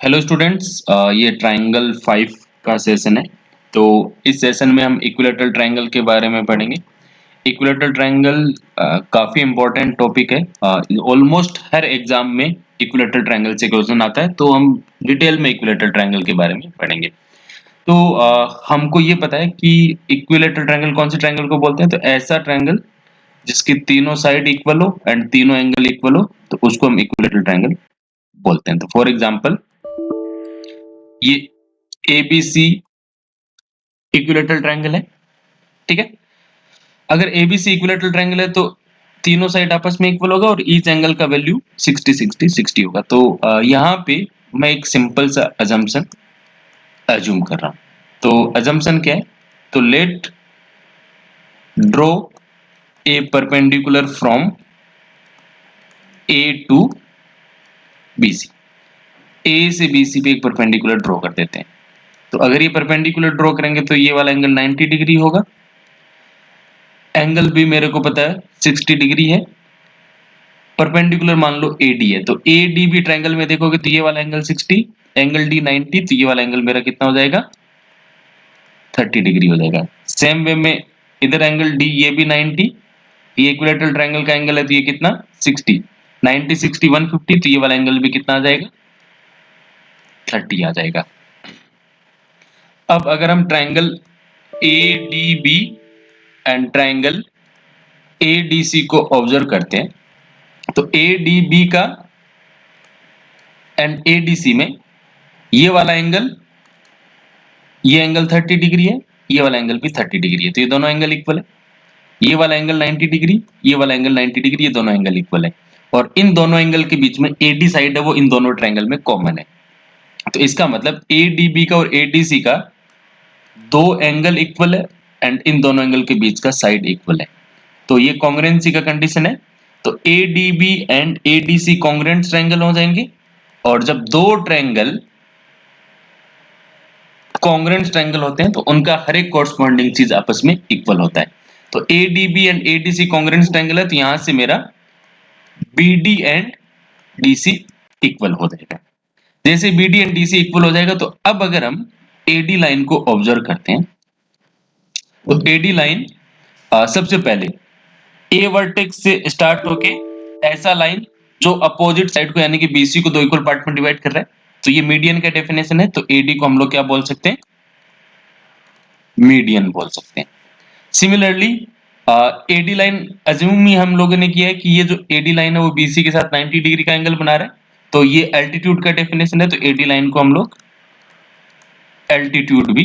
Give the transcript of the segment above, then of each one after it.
Hello students, ये triangle 5 का session है। तो इस सेशन में हम इक्विलैटरल ट्रायंगल के बारे में पढ़ेंगे। इक्विलैटरल ट्रायंगल काफ़ी इम्पोर्टेंट टॉपिक है। ऑलमोस्ट हर एग्जाम में इक्विलैटरल ट्रायंगल से क्वेश्चन आता है, तो हम डिटेल में इक्विलैटरल ट्रायंगल के बारे में पढ़ेंगे। तो हमको ये पता है कि इक्विलैटरल ट्रायंगल कौन से ट्रायंगल को बोलते हैं। तो ऐसा ट्रायंगल जिसकी तीनों साइड इक्वल हो एंड तीनों एंगल इक्वल हो, तो उसको हम इक्विलैटरल ट्रायंगल बोलते हैं। तो फॉर एग्जाम्पल, ये एबीसी इक्विलैटरल ट्रायंगल है, ठीक है। अगर एबीसी इक्विलैटरल ट्रायंगल है तो तीनों साइड आपस में इक्वल होगा और ईच एंगल का वैल्यू 60 60 60 होगा। तो यहाँ पे मैं एक सिंपल सा अजम्पशन अज्यूम कर रहा हूँ। तो अजम्पशन क्या है? तो let draw a perpendicular from A to BC. A से बीसी पे एक परपेंडिकुलर ड्रॉ कर देते हैं। तो अगर ये परपेंडिकुलर ड्रॉ करेंगे तो ये वाला एंगल 90 डिग्री होगा। एंगल भी मेरे को पता है 60 डिग्री है। परपेंडिकुलर मान लो एडी है, तो एडीबी ट्रायंगल में देखोगे तो ये वाला एंगल 60, एंगल डी 90, तो ये वाला एंगल मेरा कितना हो जाएगा? 30 डिग्री हो जाएगा। सेम वे में इधर एंगल डी, ये भी 90, ये इक्विलैटरल ट्रायंगल का एंगल है, तो ये कितना? 60, 90 60 150, तो ये वाला एंगल भी कितना आ जाएगा? 30 आ जाएगा। अब अगर हम triangle ADB and triangle ADC को ऑब्जर्व करते हैं, तो एडीबी का एंड एडीसी में ये वाला एंगल, ये एंगल 30 डिग्री है, ये वाला एंगल भी 30 डिग्री है, तो ये दोनों एंगल इक्वल है। ये वाला एंगल 90 डिग्री, ये वाला एंगल 90 डिग्री, ये दोनों एंगल इक्वल है। और इन दोनों एंगल के बीच में एडी साइड है, वो इन दोनों ट्रायंगल में कॉमन है। तो इसका मतलब एडीबी का और एडीसी का दो एंगल इक्वल है एंड इन दोनों एंगल के बीच का साइड इक्वल है। तो ये कॉन्ग्रुएंसी का कंडीशन है। तो ADB and ADC congruent triangle हो जाएंगे। और जब दो ट्रायंगल कॉन्ग्रुएंट ट्रायंगल होते हैं तो उनका हर एक कॉरस्पॉन्डिंग चीज आपस में इक्वल होता है। तो ADB and ADC congruent triangle है, तो यहां से मेरा बीडी एंड डीसी इक्वल हो जाएगा। जैसे बीडी एंड डीसी इक्वल हो जाएगा, तो अब अगर हम एडी लाइन को ऑब्जर्व करते हैं, तो एडी लाइन सबसे पहले ए वर्टेक्स से स्टार्ट होके ऐसा लाइन जो अपोजिट साइड को यानी कि बीसी को दो इक्वल पार्ट में डिवाइड कर रहा है, तो ये मीडियन का डेफिनेशन है। तो एडी को हम लोग क्या बोल सकते हैं? मीडियन बोल सकते हैं। सिमिलरली एडी लाइन अज्यूम ही हम लोगों ने किया है कि ये जो एडी लाइन है वो बीसी के साथ 90 डिग्री का एंगल बना रहा है, तो ये एल्टीट्यूड का डेफिनेशन है। तो एडी लाइन को हम लोग एल्टीट्यूड भी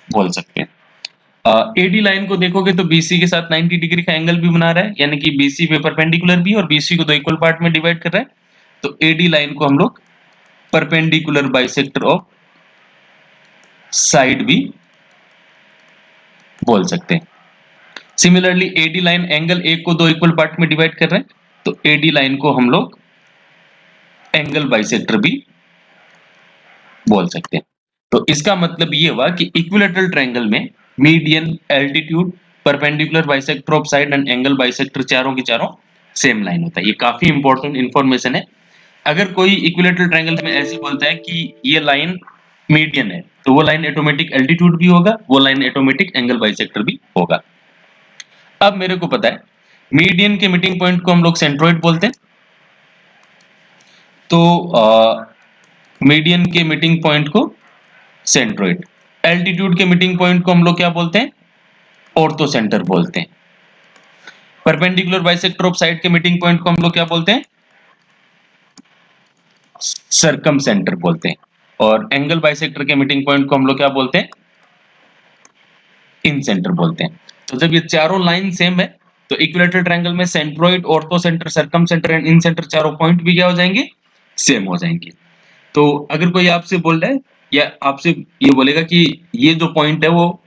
बोल सकते हैं। एडी लाइन को देखोगे तो बीसी के साथ 90 डिग्री का एंगल भी बना रहा है, यानी कि बीसी पे परपेंडिकुलर भी और बीसी को दो इक्वल पार्ट में डिवाइड कर रहा है। तो एडी लाइन को हम लोग परपेंडिकुलर बाइसेक्टर ऑफ साइड भी बोल सकते हैं। सिमिलरली एडी लाइन एंगल एक को दो इक्वल पार्ट में डिवाइड कर रहे हैं, तो एडी लाइन को हम लोग एंगल बाइसेक्टर भी बोल सकते हैं। तो इसका मतलब ये हुआ कि इक्विलैटरल ट्रायंगल में median, altitude, perpendicular bisector of side and angle bisector चारों की चारों सेम लाइन होता है। ये काफी इंपॉर्टेंट इंफॉर्मेशन है। अगर कोई इक्विलैटरल ट्रायंगल में ऐसे बोलता है कि ये लाइन मीडियन है, तो वो लाइन ऑटोमेटिक एल्टीट्यूड भी होगा, वो लाइन ऑटोमेटिक एंगल बाइसेक्टर भी होगा। अब मेरे को पता है मीडियन के मीटिंग पॉइंट को हम लोग सेंट्रोइड बोलते हैं। तो मीडियन के मीटिंग पॉइंट को सेंट्रोइड, एल्टीट्यूड के मीटिंग पॉइंट को हम लोग क्या बोलते हैं? ऑर्थो सेंटर बोलते हैं। परपेंडिकुलर बाइसेक्टर ऑफ साइड के मीटिंग पॉइंट को हम लोग क्या बोलते हैं? सर्कम सेंटर बोलते हैं। और एंगल बाइसेक्टर के मीटिंग पॉइंट को हम लोग क्या बोलते हैं? इन सेंटर बोलते हैं। तो जब ये चारों लाइन सेम है, तो इक्विलैटरल ट्रायंगल में centroid, ortho centre, circum centre and in centre चारों पॉइंट भी क्या हो जाएंगे? सेम हो जाएंगे। तो अगर कोई आपसे बोल रहा है या आपसे ये बोलेगा कि ये जो पॉइंट है वो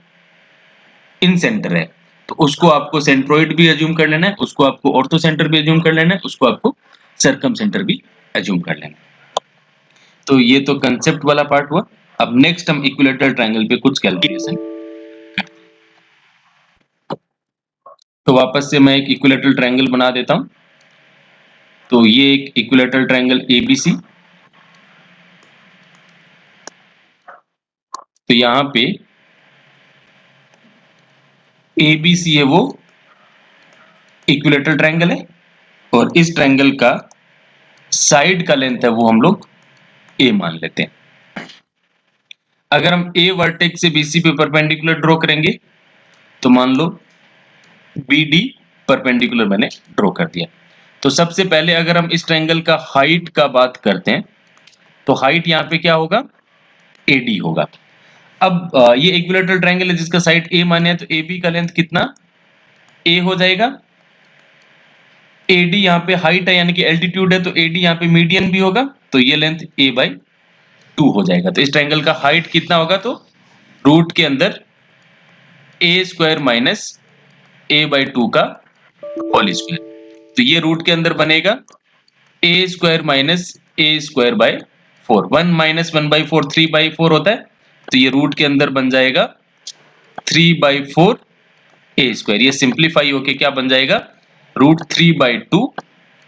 इन सेंटर है, तो उसको आपको सेंट्रोइड भी अज्यूम कर लेना है, उसको आपको ऑर्थो सेंटर भी अज्यूम कर लेना है, उसको आपको सर्कम सेंटर भी अज्यूम कर लेना है। तो ये तो कंसेप्ट वाला पार्ट हुआ। अब नेक्स्ट हम इक्विलैटरल ट्रायंगल पे कुछ कैलकुलेशन। तो वापस से मैं एक इक्विलैटरल ट्रायंगल बना देता हूं। तो ये एक इक्विलैटरल ट्रायंगल एबीसी, तो यहाँ पे ABC है वो इक्विलेटरल ट्रायंगल है, और इस ट्रायंगल का साइड का लेंथ है वो हम लोग A मान लेते हैं। अगर हम A वर्टेक्स से BC पे परपेंडिकुलर ड्रॉ करेंगे तो मान लो BD परपेंडिकुलर मैंने ड्रॉ कर दिया। तो सबसे पहले अगर हम इस ट्रायंगल का हाइट का बात करते हैं तो हाइट यहाँ पे क्या होगा, AD होगा। अब ये इक्विलेटरल ट्रायंगल है जिसका साइड A माने है, तो AB का लेंथ कितना A हो जाएगा। AD यहाँ पे हाइट है यानी कि एल्टीट्यूड है, तो AD यहाँ पे मीडियन भी होगा, तो ये लेंथ A/2 हो जाएगा। तो इस ट्रायंगल का हाइट कितना होगा, तो रूट के अंदर A² माइनस A/2 का होल स्क्वायर। तो ये रूट के अंदर बनेगा A² माइनस A²/4। 1 माइनस 1/4 3/4 होता है, तो ये रूट के अंदर बन जाएगा 3/4 A²। ये सिंप्लीफाई होके क्या बन जाएगा, √3/2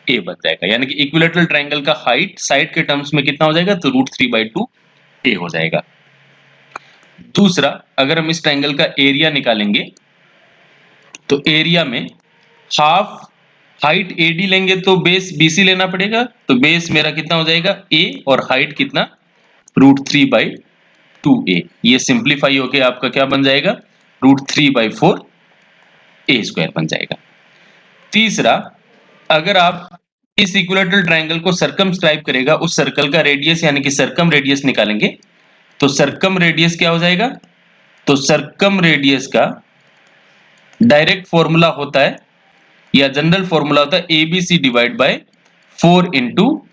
A बन जाएगा। यानी कि इक्विलेटरल ट्रायंगल का हाइट साइड के टर्म्स में कितना हो जाएगा, तो √3/2 A हो जाएगा। दूसरा, अगर हम इस ट्रायंगल का एरिया निकालेंगे तो एरिया में हाफ हाइट AD लेंगे तो बेस BC लेना पड़ेगा, तो बेस मेरा कितना हो जाएगा A और हाइट कितना √3/2A। ये सिंप्लीफाई होके आपका क्या बन जाएगा, √3/4 A² बन जाएगा। तीसरा, अगर आप इस इक्विलेटरल ट्रायंगल को सर्कमस्क्राइब करेगा, उस सर्कल का रेडियस यानी कि सर्कम रेडियस निकालेंगे, तो सर्कम रेडियस क्या हो जाएगा, तो सर्कम रेडियस का डायरेक्ट फॉर्मूला होता है या जनरल फॉर्मूला होता है ABC divide by 4 into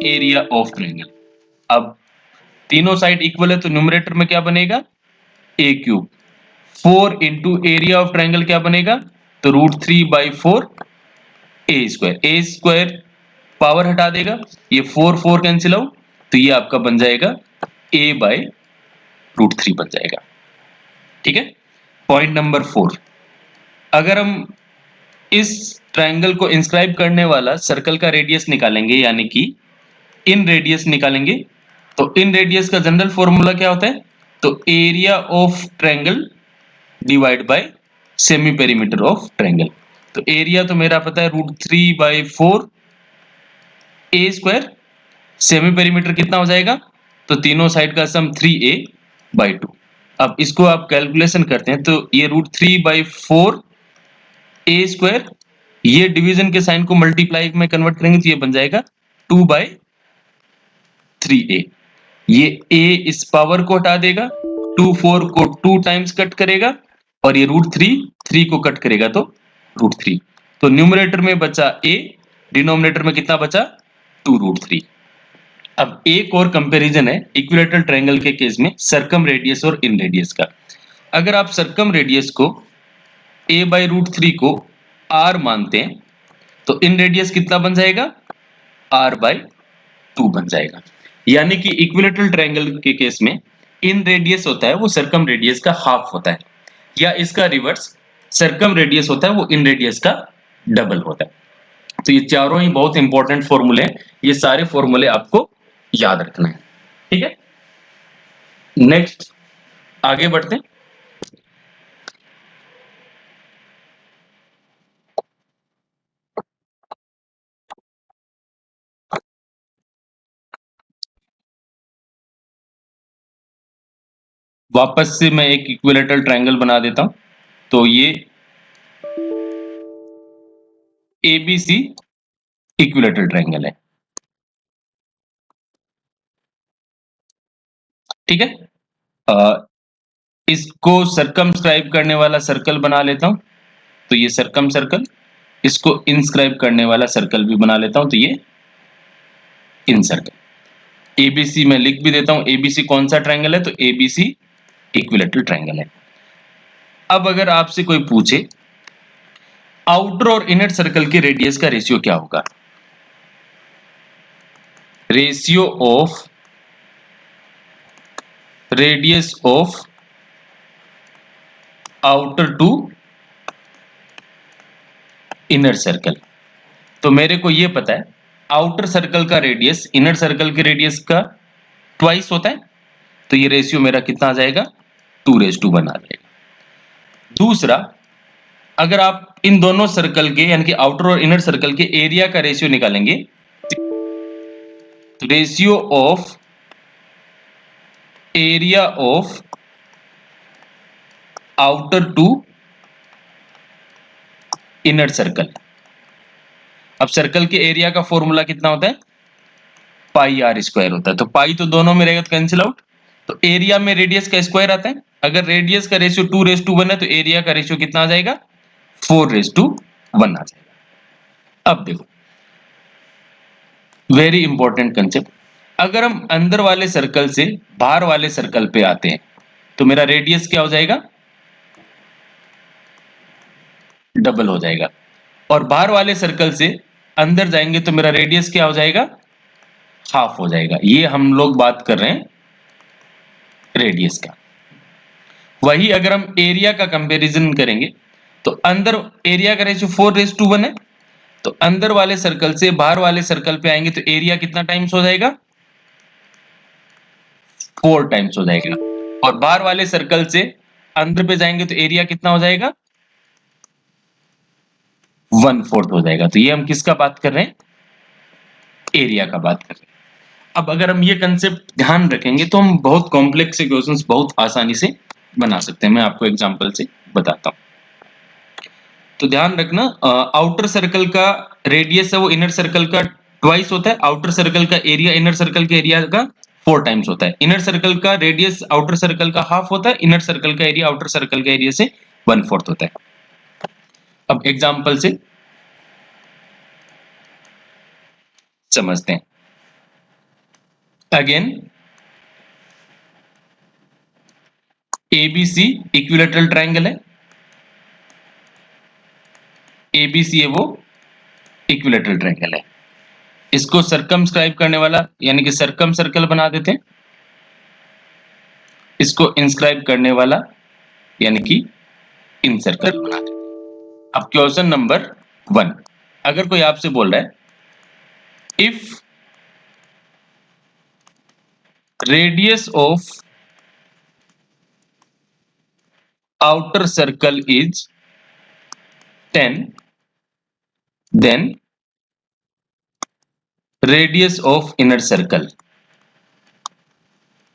area of triangle. अब तीनों साइड इक्वल है तो न्यूमरेटर में क्या बनेगा A³। 4 into area of triangle क्या बनेगा, तो √3/4 A²। A² पावर हटा देगा, ये 4 कैंसिल आउट, तो ये आपका बन जाएगा A/√3 बन जाएगा। ठीक है। पॉइंट नंबर 4, अगर हम इस ट्रायंगल को इंस्क्राइब करने वाला सर्कल का रेडियस निकालेंगे यानी कि इन रेडियस निकालेंगे, तो इन रेडियस का जनरल फॉर्मूला क्या होता है, तो area of triangle divide by semi perimeter of triangle. तो एरिया तो मेरा पता है √3/4 A², सेमी पेरीमीटर कितना हो जाएगा, तो तीनों साइड का सम 3A/2। अब इसको आप कैलकुलेशन करते हैं तो ये √3/4 A², ये डिवीजन के साइन को मल्टीप्लाई में कन्वर्ट करेंगे तो ये बन जाएगा 2/3A। ये A इस पावर को हटा देगा, 4 को 2 टाइम्स कट करेगा, और ये √3 को कट करेगा तो √3। तो न्यूमरेटर में बचा A, डिनोमिनेटर में कितना बचा 2√3। अब एक और कंपैरिजन है इक्विलेटरल ट्रायंगल के केस में सर्कम रेडियस और इन रेडियस का। अगर आप सर्कम रेडियस को A/√3 को R मानते हैं तो इन रेडियस कितना बन जाएगा, R/2 बन जाएगा। यानी कि इक्विलेटरल ट्रायंगल के केस में इन रेडियस होता है वो सर्कम रेडियस का हाफ होता है, या इसका रिवर्स सर्कम रेडियस होता है वो इन रेडियस का डबल होता है। तो ये चारों ही बहुत इंपॉर्टेंट फॉर्मूले हैं, ये सारे फॉर्मूले आपको याद रखना है। ठीक है, नेक्स्ट आगे बढ़ते हैं। वापस से मैं एक इक्विलेटरल ट्रायंगल बना देता हूं, तो ये ABC इक्विलेटरल ट्रायंगल है। ठीक है, इसको सर्कमस्क्राइब करने वाला सर्कल बना लेता हूं, तो ये सर्कम सर्कल, इसको इंस्क्राइब करने वाला सर्कल भी बना लेता हूं, तो ये इन सर्कल। ABC मैं लिख भी देता हूं, ABC कौन सा ट्रायंगल है, तो ABC इक्विलेटरल ट्रायंगल है। अब अगर आपसे कोई पूछे आउटर और इनर सर्कल के रेडियस का रेशियो क्या होगा, ratio of radius of outer to inner circle, तो मेरे को ये पता है आउटर सर्कल का रेडियस इनर सर्कल के रेडियस का ट्वाइस होता है, तो ये रेशियो मेरा कितना आ जाएगा, 2:1 आ जाएगा। दूसरा, अगर आप इन दोनों सर्कल के यानी कि आउटर और इनर सर्कल के एरिया का रेशियो निकालेंगे, तो ratio of area of outer to inner circle. अब सर्कल के एरिया का फॉर्मूला कितना होता है, पाई आर स्क्वायर होता है। तो पाई तो दोनों में रहेगा तो कैंसिल आउट, तो एरिया में रेडियस का स्क्वायर आता है। अगर रेडियस का रेशियो 2:1 है तो एरिया का रेशियो कितना आ जाएगा, 4:1 आ जाएगा। अब देखो, वेरी इंपॉर्टेंट कंसेप्ट, अगर हम अंदर वाले सर्कल से बाहर वाले सर्कल पे आते हैं तो मेरा रेडियस क्या हो जाएगा, डबल हो जाएगा। और बाहर वाले सर्कल से अंदर जाएंगे तो मेरा रेडियस क्या हो जाएगा, हाफ हो जाएगा। ये हम लोग बात कर रहे हैं रेडियस का। वही अगर हम एरिया का कंपैरिजन करेंगे तो अंदर एरिया का रेशियो 4:1 है, तो अंदर वाले सर्कल से बाहर वाले सर्कल पे आएंगे तो एरिया कितना टाइम्स हो जाएगा, 4 टाइम्स हो जाएगा। और बाहर वाले सर्कल से अंदर पे जाएंगे तो एरिया कितना हो जाएगा, 1/4 हो जाएगा। तो ये हम किसका बात कर रहे हैं, एरिया का बात कर रहे हैं। अब अगर हम ये कंसेप्ट ध्यान रखेंगे तो हम बहुत कॉम्प्लेक्स इक्वेशंस बहुत आसानी से बना सकते हैं। मैं आपको एग्जांपल से बताता हूं। तो ध्यान रखना, आउटर सर्कल का रेडियस है वो इनर सर्कल का ट्वाइस होता है। आउटर सर्कल का एरिया इनर सर्कल के एरिया का 4 टाइम्स होता है। इनर सर्कल का रेडियस आउटर सर्कल का हाफ होता है। इनर सर्कल का एरिया आउटर सर्कल का एरिया से 1/4 होता है। अब एग्जांपल से समझते हैं। अगेन, एबीसी इक्विलैटरल ट्रायंगल है। एबीसी है वो इक्विलैटरल ट्रायंगल है। इसको सर्कमस्क्राइब करने वाला यानी कि सर्कम सर्कल बना देते हैं। इसको इंस्क्राइब करने वाला यानी कि इन सर्कल बना देते हैं। अब क्वेश्चन नंबर 1, अगर कोई आपसे बोल रहा है if radius of outer circle is 10, then radius of inner circle.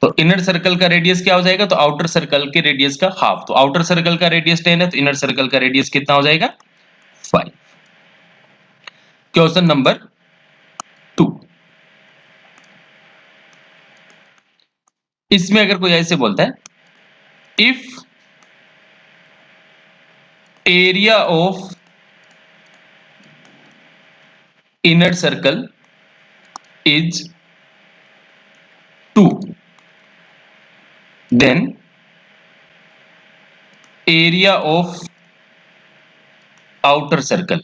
तो इनर सर्कल का रेडियस क्या हो जाएगा, तो आउटर सर्कल के रेडियस का हाफ। तो आउटर सर्कल का रेडियस 10 है तो इनर सर्कल का रेडियस कितना हो जाएगा, 5। क्वेश्चन नंबर 2, इसमें अगर कोई ऐसे बोलता है if area of inner circle is 2, then area of outer circle.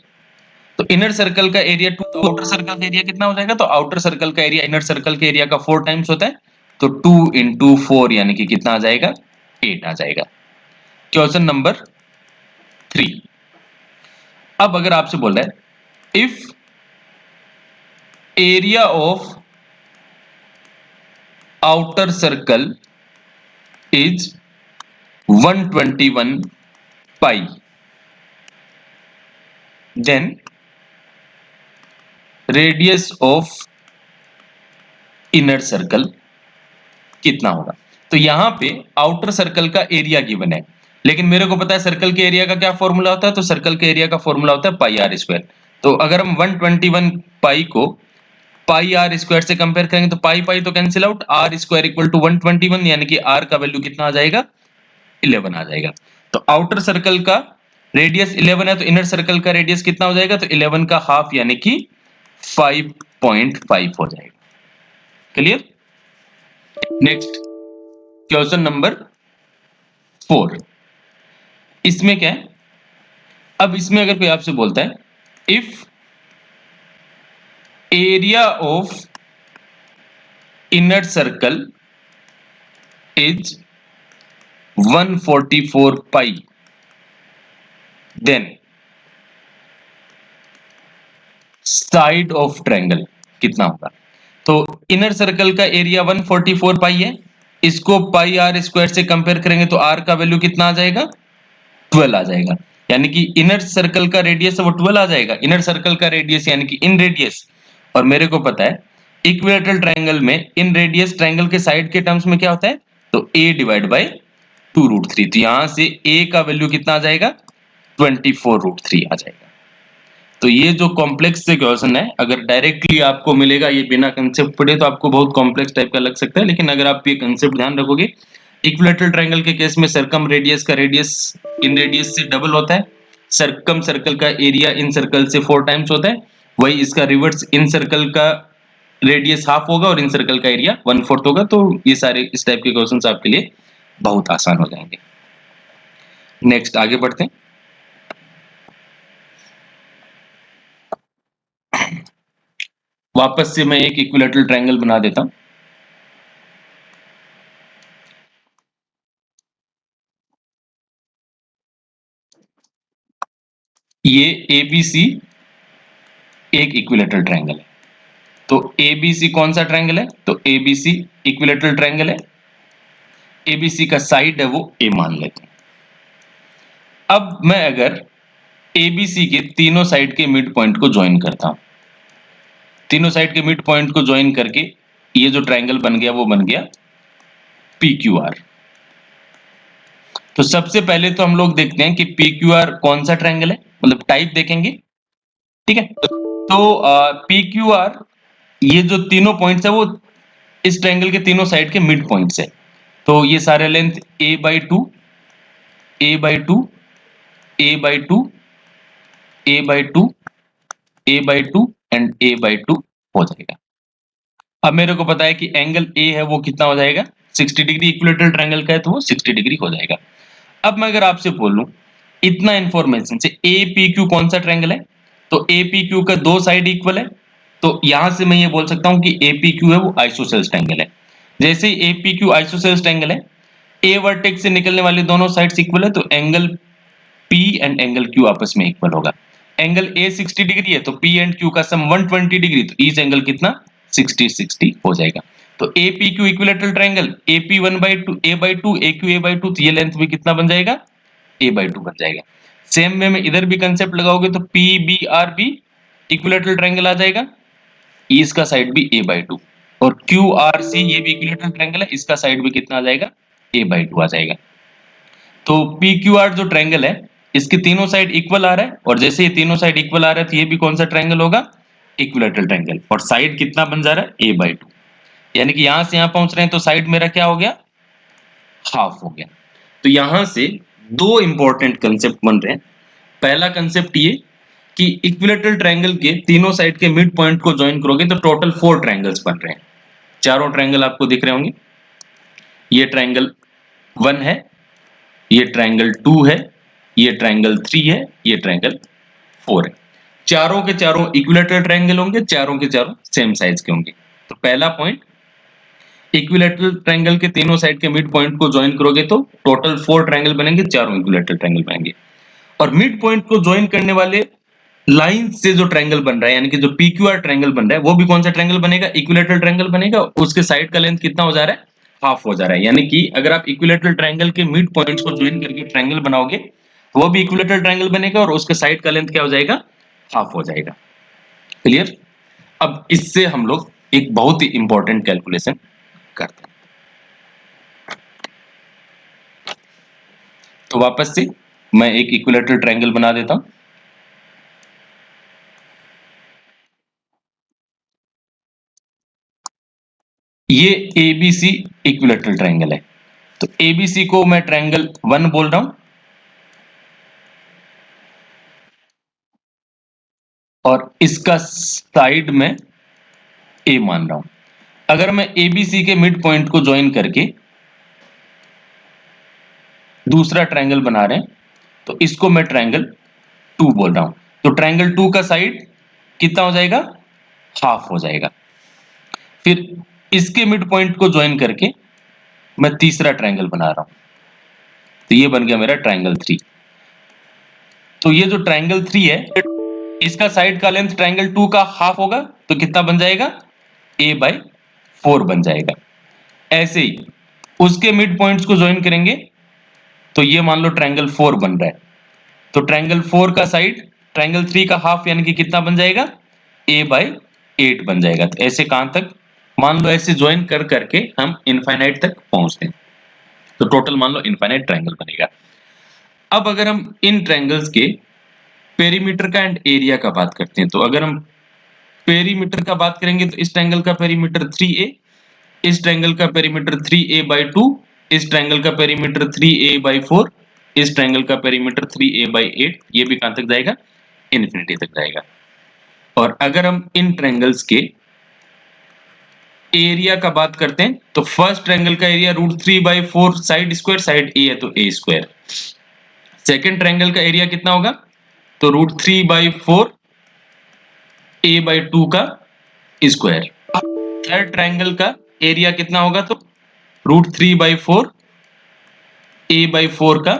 तो इनर सर्कल का एरिया 2, तो आउटर सर्कल का एरिया कितना हो जाएगा, तो आउटर सर्कल का एरिया इनर सर्कल के एरिया का 4 टाइम्स होता है। तो 2 × 4 यानी कि कितना आ जाएगा, 8 आ जाएगा। क्वेश्चन नंबर 3, अब अगर आपसे बोल रहा है if area of outer circle is 121 pi, then radius of inner circle कितना होगा। तो यहां पे आउटर सर्कल का एरिया गिवन है, लेकिन मेरे को पता है सर्कल के एरिया का क्या फॉर्मूला होता है, तो सर्कल के एरिया का फॉर्मूला होता है पाई आर स्क्वायर। तो अगर हम 121 पाई को पाई आर स्क्वायर से कंपेयर करेंगे तो पाई पाई तो cancel out, R square equal to 121 यानी कि आर का वैल्यू कितना आ जाएगा, 11 आ जाएगा। तो आउटर सर्कल का रेडियस 11 है तो इनर सर्कल का रेडियस कितना हो जाएगा, तो 11 का हाफ यानी कि 5.5 हो जाएगा। क्लियर। नेक्स्ट क्वेश्चन नंबर 4, इसमें क्या है, अब इसमें अगर कोई आपसे बोलता है if area of inner circle is 144 pi, then side of triangle कितना होगा। तो इनर सर्कल का एरिया 144 पाई है, इसको पाई आर स्क्वायर से कंपेयर करेंगे तो आर का वैल्यू कितना आ जाएगा, 12 आ जाएगा। यानी कि इनर सर्कल का रेडियस वो 12 आ जाएगा, इनर सर्कल का रेडियस यानी कि इन रेडियस। और मेरे को पता है इक्विलैटरल ट्रायंगल में इन रेडियस ट्रायंगल के साइड के टर्म्स में क्या होता है, तो a डिवाइड बाय 2√3। तो यहां से a का वैल्यू कितना आ जाएगा, 24√3 आ जाएगा। तो ये जो कॉम्प्लेक्स से क्वेश्चन है, अगर डायरेक्टली आपको मिलेगा ये बिना कंसेप्ट पढ़े तो आपको बहुत कॉम्प्लेक्स टाइप का लग सकता है, लेकिन अगर आप ये कंसेप्ट ध्यान रखोगे, इक्विलैटरल ट्रायंगल के केस में सर्कम रेडियस का रेडियस इन रेडियस से डबल होता है, सर्कम सर्कल का एरिया इन सर्कल से 4 टाइम्स होता है, वही इसका रिवर्स इन सर्कल का रेडियस हाफ होगा और इन सर्कल का एरिया 1/4 होगा। तो ये सारे इस टाइप के क्वेश्चंस आपके लिए बहुत आसान हो जाएंगे। नेक्स्ट आगे बढ़ते हैं। वापस से मैं एक इक्विलैटरल ट्रायंगल बना देता हूं। ये एबीसी एक इक्विलैटरल ट्रायंगल है। तो एबीसी कौन सा ट्रायंगल है, तो एबीसी इक्विलैटरल ट्रायंगल है। एबीसी का साइड है वो ए मान लेते हैं। अब मैं अगर एबीसी के तीनों साइड के मिड पॉइंट को ज्वाइन करता हूं, तीनों साइड के मिड पॉइंट को ज्वाइन करके ये जो ट्रायंगल बन गया वो बन गया पीक्यूआर। तो सबसे पहले तो हम लोग देखते हैं कि पीक्यूआर कौन सा ट्रायंगल है, मतलब टाइप देखेंगे, ठीक है। तो पीक्यूआर ये जो तीनों पॉइंट्स है वो इस ट्रायंगल के तीनों साइड के मिड पॉइंट्स है। तो ये सारे length a/2 a/2 a/2 a/2 a/2 and a/2 हो जाएगा। अब मेरे को पता है कि एंगल ए है वो कितना हो जाएगा, 60 डिग्री। इक्विलैटरल ट्रायंगल का है तो वो 60 डिग्री हो जाएगा। अब मैं अगर आपसे बोलूं इतना इंफॉर्मेशन से ए पी क्यू कौन सा ट्रायंगल है, तो ए पी क्यू का दो साइड इक्वल है, तो यहां से मैं ये बोल सकता हूं कि ए पी क्यू है वो आइसोसेल्स ट्रायंगल है। जैसे A P Q isosceles triangle है, ए वर्टेक्स से निकलने वाले दोनों साइड्स इक्वल है, तो angle P and angle Q आपस में इक्वल होगा। एंगल ए 60 डिग्री है तो पी एंड क्यू का सम 120 डिग्री, तो इस एंगल कितना 60 हो जाएगा। तो A P Q equilateral triangle A P 1/2 a/2 A Q a/2, तो ये लेंथ भी कितना बन जाएगा, a/2 बन जाएगा। सेम वे में इधर भी कंसेप्ट लगाओगे तो P B R B equilateral triangle आ जाएगा, इसका साइड भी a/2, और क्यू आर सी ये भी इक्विलैटरल ट्रायंगल है, इसका साइड भी कितना आ जाएगा, a/2 आ जाएगा। तो पी क्यू आर जो ट्रायंगल है इसके तीनों साइड इक्वल आ रहा है, और जैसे ये तीनों साइड इक्वल आ रहा है तो ये भी कौन सा ट्रायंगल होगा, इक्विलैटरल ट्रायंगल। और साइड कितना बन जा रहा है, a/2, यानी कि यहां से यहां पहुंच रहे हैं तो साइड मेरा क्या हो गया, हाफ हो गया। तो यहां से दो इंपॉर्टेंट कंसेप्ट बन रहे हैं। पहला कंसेप्ट ये कि इक्विलैटरल ट्रायंगल के तीनों साइड के मिड पॉइंट को ज्वाइन करोगे तो टोटल 4 ट्रायंगल्स बन रहे हैं। चारों ट्रायंगल आपको दिख रहे होंगे, ये ट्रायंगल 1 है, ये ट्रायंगल 2 है, ये ट्रायंगल 3 है, ये ट्रायंगल 4 है। चारों के चारों इक्विलैटरल ट्रायंगल होंगे, चारों के चारों सेम साइज के होंगे। तो पहला पॉइंट, इक्विलैटरल ट्रायंगल के तीनों साइड के मिड पॉइंट को ज्वाइन करोगे तो टोटल 4 ट्रायंगल बनेंगे, चारों इक्विलैटरल ट्रायंगल बनेंगे। और मिड पॉइंट को ज्वाइन करने वाले लाइन से जो ट्रायंगल बन रहा है, यानी कि जो पीक्यूआर ट्रायंगल बन रहा है, वो भी कौन सा ट्रायंगल बनेगा, इक्विलैटरल ट्रायंगल बनेगा। उसके साइड का लेंथ कितना हो जा रहा है, हाफ हो जा रहा है। यानी कि अगर आप इक्विलैटरल ट्रायंगल के मिड पॉइंट्स को ज्वाइन करके ट्रायंगल बनाओगे तो वो भी इक्विलैटरल ट्रायंगल बनेगा और उसके साइड का लेंथ क्या हो जाएगा, हाफ हो जाएगा। क्लियर। अब इससे हम लोग एक बहुत ही इंपॉर्टेंट कैलकुलेशन करते हैं। तो वापस से मैं एक इक्विलैटरल ट्रायंगल बना देता हूं। ये एबीसी इक्विलैटरल ट्रायंगल है, तो एबीसी को मैं ट्रायंगल 1 बोल रहा हूं, और इसका साइड में ए मान रहा हूं। अगर मैं एबीसी के मिड पॉइंट को ज्वाइन करके दूसरा ट्रायंगल बना रहे हैं तो इसको मैं ट्रायंगल 2 बोल रहा हूं। तो ट्रायंगल 2 का साइड कितना हो जाएगा, हाफ हो जाएगा। फिर इसके मिड पॉइंट को ज्वाइन करके मैं तीसरा ट्रायंगल बना रहा हूं, तो ये बन गया मेरा ट्रायंगल 3। तो ये जो ट्रायंगल 3 है इसका साइड का लेंथ ट्रायंगल 2 का हाफ होगा, तो कितना बन जाएगा, a/4 बन जाएगा। ऐसे ही उसके मिड पॉइंट्स को ज्वाइन करेंगे तो ये मान लो ट्रायंगल 4 बन रहा है। तो ट्रायंगल 4 का साइड ट्रायंगल 3 का हाफ यानी कि कितना बन जाएगा, a/8 बन जाएगा। तो ऐसे कहां तक, मान लो ऐसे ज्वाइन कर करके हम इनफाइनाइट तक पहुंचते हैं, तो टोटल मान लो इनफाइनाइट ट्रायंगल बनेगा। अब अगर हम इन ट्रायंगल्स के पेरीमीटर का एंड एरिया का बात करते हैं, तो अगर हम पेरीमीटर का बात करेंगे तो इस ट्रायंगल का पेरीमीटर 3a, इस ट्रायंगल का पेरीमीटर 3a/2, इस ट्रायंगल का पेरीमीटर 3a/4, इस ट्रायंगल का पेरीमीटर 3a/8, ये भी कहां तक जाएगा, इन्फिनिटी तक जाएगा। और अगर हम इन ट्रायंगल्स के एरिया का बात करते हैं तो फर्स्ट ट्रायंगल का एरिया √3/4 साइड स्क्वायर, साइड ए है तो a स्क्वायर। सेकंड ट्रायंगल का एरिया कितना होगा, तो √3/4 a/2 का स्क्वायर। थर्ड ट्रायंगल का एरिया कितना होगा, तो √3/4 a/4 का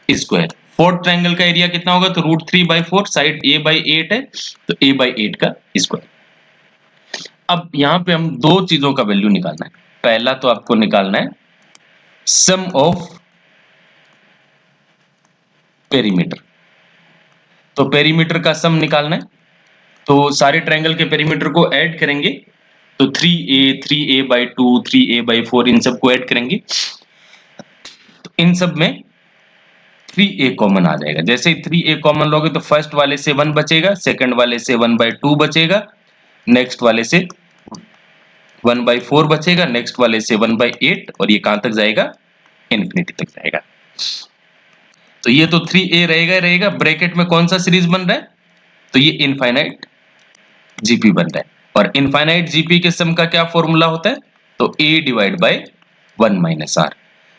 स्क्वायर। फोर्थ ट्रायंगल का एरिया कितना होगा, तो √3/4 साइड a/8 है तो a/8 का स्क्वायर। अब यहां पे हम दो चीजों का वैल्यू निकालना है। पहला तो आपको निकालना है सम ऑफ पेरीमीटर, तो पेरीमीटर का सम निकालना है। तो सारे ट्रायंगल के पेरीमीटर को ऐड करेंगे तो 3a, 3a/2, 3a/4 इन सब को ऐड करेंगे तो इन सब में 3a कॉमन आ जाएगा। जैसे ही 3a कॉमन लोगे तो फर्स्ट वाले से 1 बचेगा, सेकंड वाले से 1/2 बचेगा, नेक्स्ट वाले से 1/4 बचेगा, नेक्स्ट वाले से 1/8, और ये कहां तक जाएगा, इन्फिनिटी तक जाएगा। तो ये तो 3a रहेगा ही रहेगा। ब्रैकेट में कौन सा सीरीज बन रहा है, तो ये इनफाइनाइट जीपी बन रहा है। और इनफाइनाइट जीपी के सम का क्या फॉर्मूला होता है, तो a/1 - r।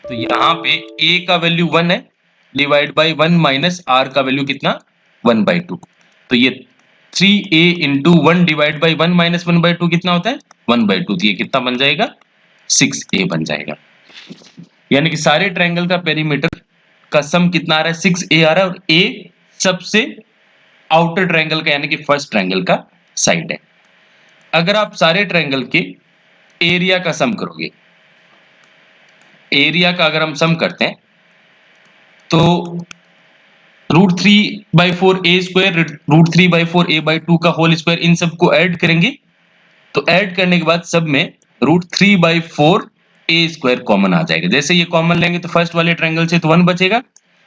तो यहाँ पे a का वैल्यू 1 है, डिवाइड बाई 1 - r का वैल्यू कितना, 1/2। तो ये 3a इंटू 1 डिवाइड बाई 1 - 1/2 कितना होता है, 1/2। तो ये कितना बन जाएगा, 6a बन जाएगा। यानी कि सारे ट्रायंगल का पेरीमीटर का सम कितना आ रहा है, 6a आ रहा है। और a सबसे आउटर ट्रायंगल का यानी कि फर्स्ट ट्रायंगल का साइड है। अगर आप सारे ट्रायंगल के एरिया का सम करोगे, एरिया का अगर हम सम करते हैं तो √3/4 a स्क्वायर, √3/4 a/2 का होल स्क्वायर, इन सबको ऐड करेंगे। तो ऐड करने के बाद सब में √3/4 a स्क्वायर कॉमन आ जाएगा। जैसे ये कॉमन लेंगे तो फर्स्ट वाले ट्रायंगल से तो 1 बचेगा,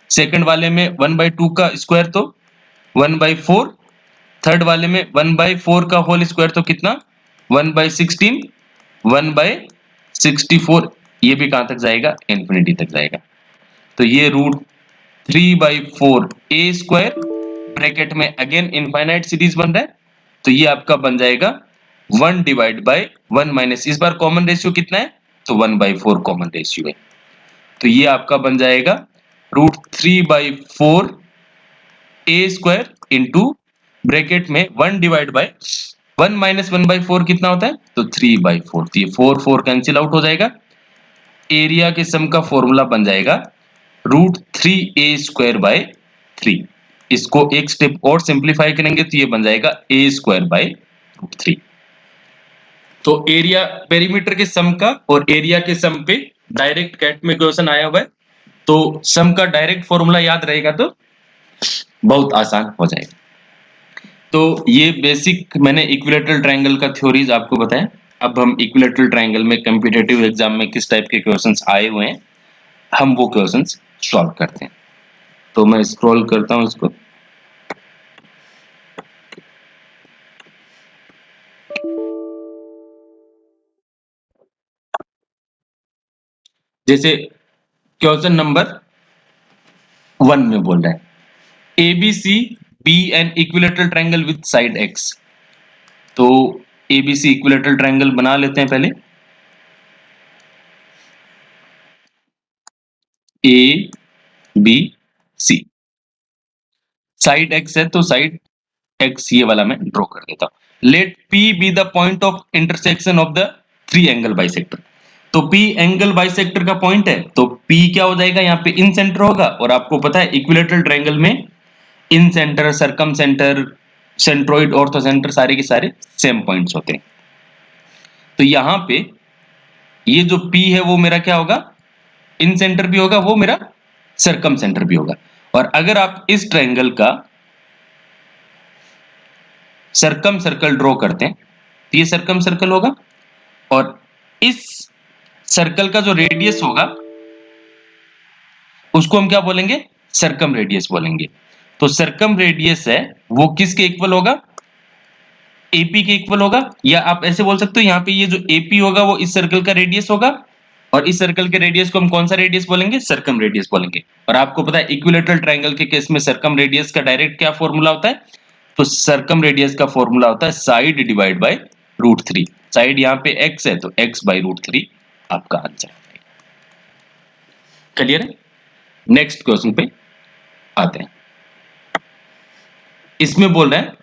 सेकंड वाले में 1/2 का स्क्वायर तो 1/4, थर्ड वाले में 1/4 का होल स्क्वायर तो कितना, 1/16, 1/64, ये भी कहां तक जाएगा, इन्फिनिटी तक जाएगा। तो ये √3/4 a स्क्वायर, ब्रैकेट में अगेन इनफाइनाइट सीरीज बन रहा है, तो ये आपका बन जाएगा 1 डिवाइड बाय 1 माइनस, इस बार कॉमन रेशियो कितना है, तो 1/4 कॉमन रेशियो है। तो ये आपका बन जाएगा √3/4 a स्क्वायर इंटू ब्रैकेट में 1 डिवाइड बाय 1 माइनस 1/4 कितना होता है, तो 3/4। तो ये 4 कैंसिल आउट हो जाएगा। एरिया के सम का फॉर्मूला बन जाएगा √3a स्क्वायर बाय 3। इसको एक स्टेप और सिंप्लीफाई करेंगे तो ये बन जाएगा a स्क्वायर बाय √3। तो एरिया पेरीमीटर के सम का और एरिया के सम पे डायरेक्ट कैट में क्वेश्चन आया हुआ है, तो सम का डायरेक्ट फॉर्मूला याद रहेगा तो बहुत आसान हो जाएगा। तो ये बेसिक मैंने इक्विलैटरल ट्रायंगल का थ्योरीज आपको बताया। अब हम इक्विलैटरल ट्रायंगल में कॉम्पिटिटिव एग्जाम में किस टाइप के क्वेश्चंस आए हुए हैं, हम वो क्वेश्चंस सॉल्व करते हैं। तो मैं स्क्रॉल करता हूं इसको। जैसे क्वेश्चन नंबर 1 में बोल रहा है ABC be an equilateral triangle with side X. तो एबीसी इक्विलैटरल ट्रायंगल बना लेते हैं पहले। A B C, side X है तो साइड एक्स ये वाला मैं ड्रॉ कर देता हूं। Let P B the point of intersection of the 3 angle bisector. तो P एंगल बाइसेक्टर का पॉइंट है, तो P क्या हो जाएगा, यहाँ पे इन सेंटर होगा। और आपको पता है इक्विलैटरल ट्रायंगल में incentre, circumcentre, centroid, orthocentre सारे के सारे सेम पॉइंट्स होते हैं। तो यहाँ पे ये जो P है वो मेरा क्या होगा, इन सेंटर भी होगा, वो मेरा सरकम सेंटर भी होगा। और अगर आप इस ट्रायंगल का सरकम सर्कल ड्रॉ करते हैं तो ये सरकम सर्कल होगा, और इस सर्कल का जो रेडियस होगा उसको हम क्या बोलेंगे, सरकम रेडियस बोलेंगे। तो सरकम रेडियस है वो किसके इक्वल होगा, एपी के इक्वल होगा। या आप ऐसे बोल सकते हो यहाँ पे ये जो एपी होगा वो इस सर्कल का रेडियस होगा, और इस सर्कल के रेडियस को हम कौन सा रेडियस बोलेंगे, सरकम रेडियस बोलेंगे। और आपको पता है इक्विलैटरल ट्रायंगल के केस में सरकम रेडियस का डायरेक्ट क्या फॉर्मूला होता है, तो सरकम रेडियस का फॉर्मूला होता है साइड डिवाइड बाय √3। साइड यहाँ पे x है तो x बाय √3 आपका आंसर है। क्लियर है? नेक्स्ट क्वेश्चन पे आते हैं। इसमें बोल रहे हैं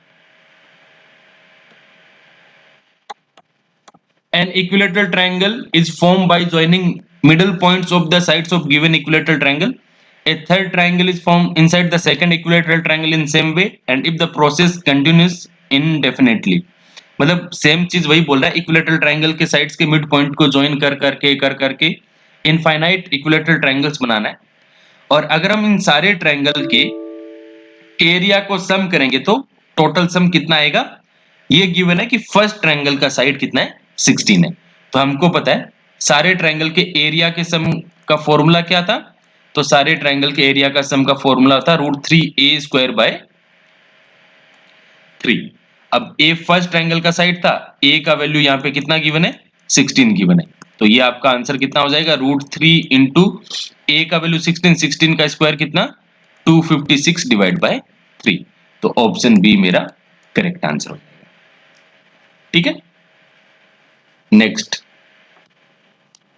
an equilateral triangle is formed by joining middle points of the sides of given equilateral triangle. A third triangle is formed inside the second equilateral triangle in same way and if the process continues indefinitely. मतलब same चीज वही बोल रहा है, equilateral triangle के sides के mid point को join कर करके इनफाइनाइट इक्विलेटरल ट्रायंगल्स बनाना है। और अगर हम इन सारे ट्रायंगल के एरिया को सम करेंगे तो टोटल सम कितना आएगा, ये गिवन है कि फर्स्ट ट्रायंगल का साइड कितना है, 16 है। तो हमको पता है सारे ट्रायंगल के एरिया के सम का फॉर्मूला क्या था, तो सारे ट्रायंगल के एरिया का सम का फॉर्मूला था √3a² 3। अब a फर्स्ट ट्रायंगल का साइड था, a का वैल्यू यहाँ पे कितना गिवन है, 16 गिवन है। तो ये आपका आंसर कितना हो जाएगा, √3 इंटू a का वैल्यू 16, 16 का स्क्वायर कितना 256 डिवाइड बाय 3। तो ऑप्शन बी मेरा करेक्ट आंसर हो जाएगा। ठीक है, नेक्स्ट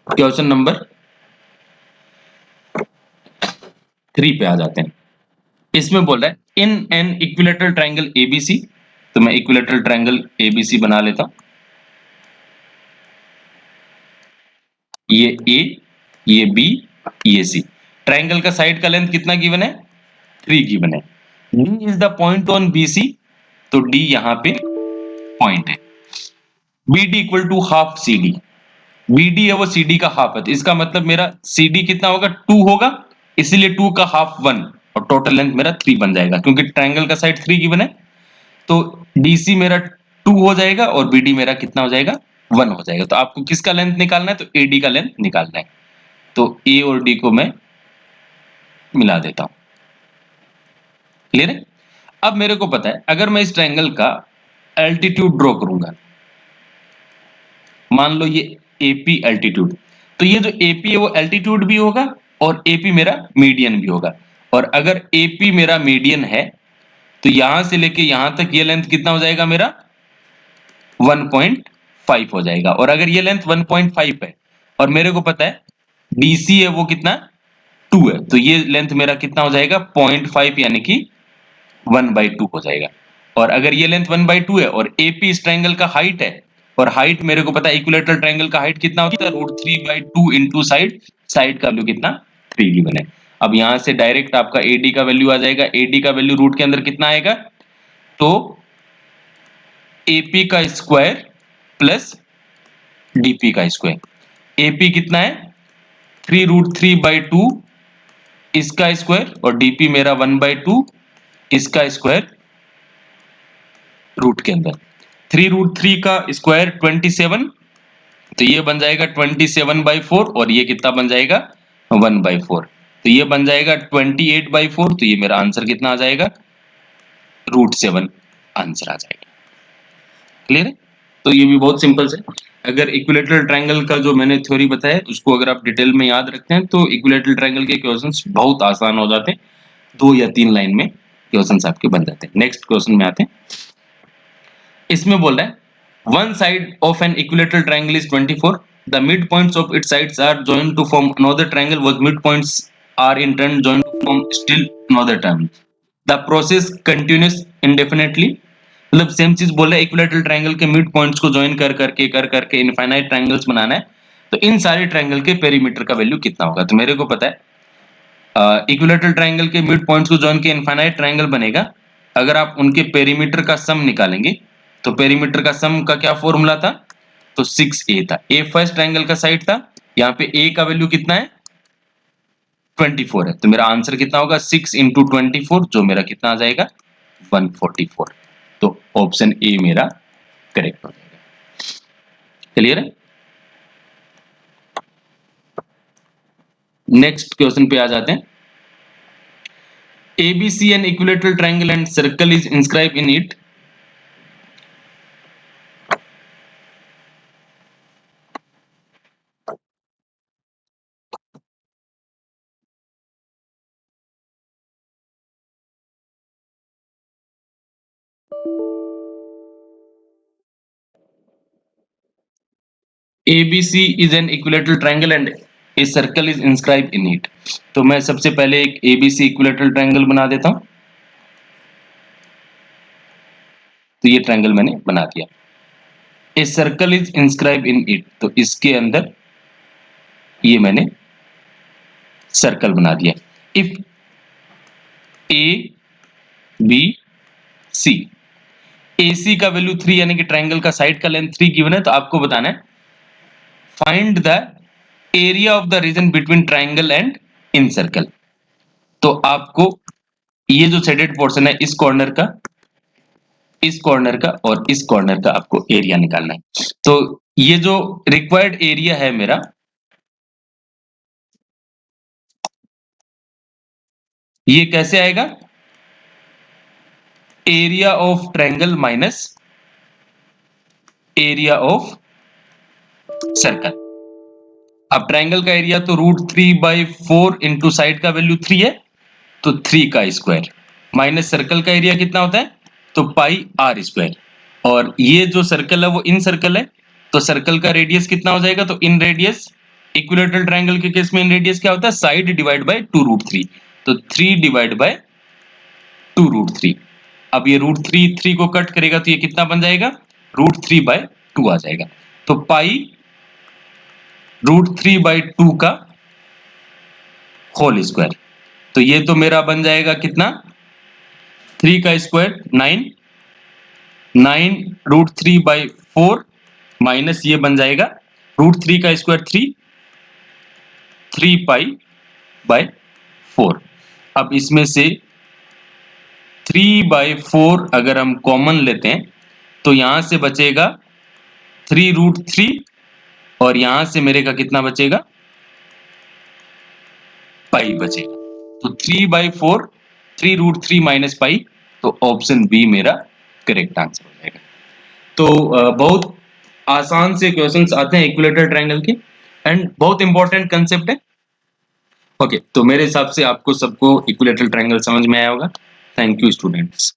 क्वेश्चन नंबर 3 पे आ जाते हैं। इसमें बोल रहा है in an equilateral triangle ABC, तो मैं इक्विलेटरल ट्रायंगल एबीसी बना लेता हूं। ये ए, ये बी, ये सी। ट्रायंगल का साइड का लेंथ कितना गिवन है, 3 गिवन है। D is the point on BC, तो डी यहां पे पॉइंट है। BD equal to half C D, BD है वो सीडी का हाफ है, तो इसका मतलब मेरा सीडी कितना होगा, 2 होगा, इसीलिए 2 का हाफ 1, और टोटल लेंथ मेरा 3 बन जाएगा क्योंकि ट्रायंगल का साइड 3 गिवन है। तो डीसी मेरा 2 हो जाएगा और बीडी मेरा कितना हो जाएगा, 1 हो जाएगा। तो आपको किसका लेंथ निकालना है, तो एडी का लेंथ निकालना है। तो ए और डी को मैं मिला देता हूं। क्लियर है? अब मेरे को पता है अगर मैं इस ट्रायंगल का एल्टीट्यूड ड्रॉ करूंगा, मान लो ये एपी एल्टीट्यूड, तो ये जो एपी है वो एल्टीट्यूड भी होगा और एपी मेरा मीडियन भी होगा। और अगर एपी मेरा मीडियन है तो यहां से लेके यहां तक ये लेंथ कितना हो जाएगा, मेरा 1.5 हो जाएगा। और अगर ये लेंथ 1.5 है और मेरे को पता है डीसी है वो कितना 2 है, तो ये लेंथ मेरा कितना हो जाएगा 0.5 यानी कि 1/2 हो जाएगा। और अगर ये लेंथ 1/2 है और एपी इस ट्रायंगल का हाइट है, और हाइट मेरे को पता है इक्विलेटरल ट्रायंगल का हाइट कितना होता है, √3/2 इंटू साइड, साइड का वैल्यू कितना 3 गिवन है। अब यहां से डायरेक्ट आपका एडी का वैल्यू आ जाएगा, एडी का वैल्यू रूट के अंदर कितना आएगा, तो एपी का स्क्वायर प्लस डीपी का स्क्वायर। एपी कितना है 3√3/2 इसका स्क्वायर, और डीपी मेरा 1/2 इसका स्क्वायर रूट के अंदर। 3√3 का स्क्वायर 27, तो ये बन जाएगा 27/4, और ये कितना बन जाएगा 1/4, तो ये बन जाएगा 28/4। तो ये मेरा आंसर कितना आ जाएगा, √7 आंसर आ जाएगा। क्लियर है? तो ये भी बहुत सिंपल है। अगर इक्विलेटरल ट्रायंगल का जो मैंने थ्योरी बताया उसको अगर आप डिटेल में याद रखते हैं तो इक्विलेटरल ट्रायंगल के क्वेश्चंस बहुत आसान हो जाते हैं, 2 या 3 लाइन में क्वेश्चंस आपके बन जाते हैं। नेक्स्ट क्वेश्चन में आते हैं। इसमें बोल रहा है one side of an equilateral triangle is 24, the mid points of its sides are joined to form another triangle when mid points are in turn joined to form still another triangle, the process continues indefinitely. मतलब same चीज बोल रहा है, equilateral triangle के mid points को join कर करके infinite triangles बनाना है, तो इन सारे ट्रायंगल के पेरीमीटर का वैल्यू कितना होगा। तो मेरे को पता है इक्विलेटरल ट्रायंगल के मिड पॉइंट्स को ज्वाइन के इनफाइनाइट ट्रायंगल बनेगा। अगर आप उनके पेरीमीटर का सम निकालेंगे तो पेरीमीटर का सम का क्या फॉर्मूला था, तो 6a था। ए फर्स्ट ट्रायंगल का साइड था, यहाँ पे a का वैल्यू कितना है 24 है, तो मेरा आंसर कितना होगा 6 इंटू 24, जो मेरा कितना आ जाएगा 144। तो ऑप्शन ए मेरा करेक्ट हो जाएगा। क्लियर है? नेक्स्ट क्वेश्चन पे आ जाते हैं। ABC an equilateral triangle and circle is inscribed in it. ABC is an equilateral triangle and a circle is inscribed in it. तो मैं सबसे पहले एक ABC equilateral triangle बना देता हूं। तो ये ट्रायंगल मैंने बना दिया। A circle is inscribe in it, तो इसके अंदर ये मैंने सर्कल बना दिया। इफ ए बी सी, ए सी का वैल्यू 3 यानी कि ट्रायंगल का साइड का लेंथ 3 गिवन है, तो आपको बताना है find the area of the region between triangle and in circle. तो आपको ये जो शेडेड पोर्शन है इस कॉर्नर का, इस कॉर्नर का और इस कॉर्नर का आपको एरिया निकालना है। तो ये जो रिक्वायर्ड एरिया है मेरा, ये कैसे आएगा, area of triangle minus area of circle. अब ट्रायंगल का एरिया तो √3/4 इंटू साइड का वैल्यू 3 है, तो 3 का स्क्वायर, माइनस सर्कल का एरिया कितना होता है, तो πr²। और ये जो सर्कल है वो इन सर्कल है, तो सर्कल का रेडियस कितना हो जाएगा, तो इन रेडियस, इक्विलेटरल ट्रायंगल के केस में इन रेडियस क्या होता है, साइड डिवाइड बाय 2√3, तो 3 डिवाइड बाय 2√3। अब ये √3 को कट करेगा तो ये कितना बन जाएगा, √3/2 आ जाएगा। तो पाई √3/2 का होल स्क्वायर, तो ये तो मेरा बन जाएगा कितना, 3 का स्क्वायर 9, 9 √3/4 माइनस ये बन जाएगा √3 का स्क्वायर 3, 3π/4। अब इसमें से 3/4 अगर हम कॉमन लेते हैं तो यहां से बचेगा 3√3 और यहां से मेरे का कितना बचेगा, पाई बचेगा। तो 3/4, 3√3 माइनस पाई, तो ऑप्शन बी मेरा करेक्ट आंसर हो जाएगा। तो बहुत आसान से क्वेश्चंस आते हैं इक्विलेटरल ट्रायंगल के, एंड बहुत इंपॉर्टेंट कंसेप्ट है। ओके, तो मेरे हिसाब से आपको सबको इक्विलेटरल ट्रायंगल समझ में आया होगा। Thank you students.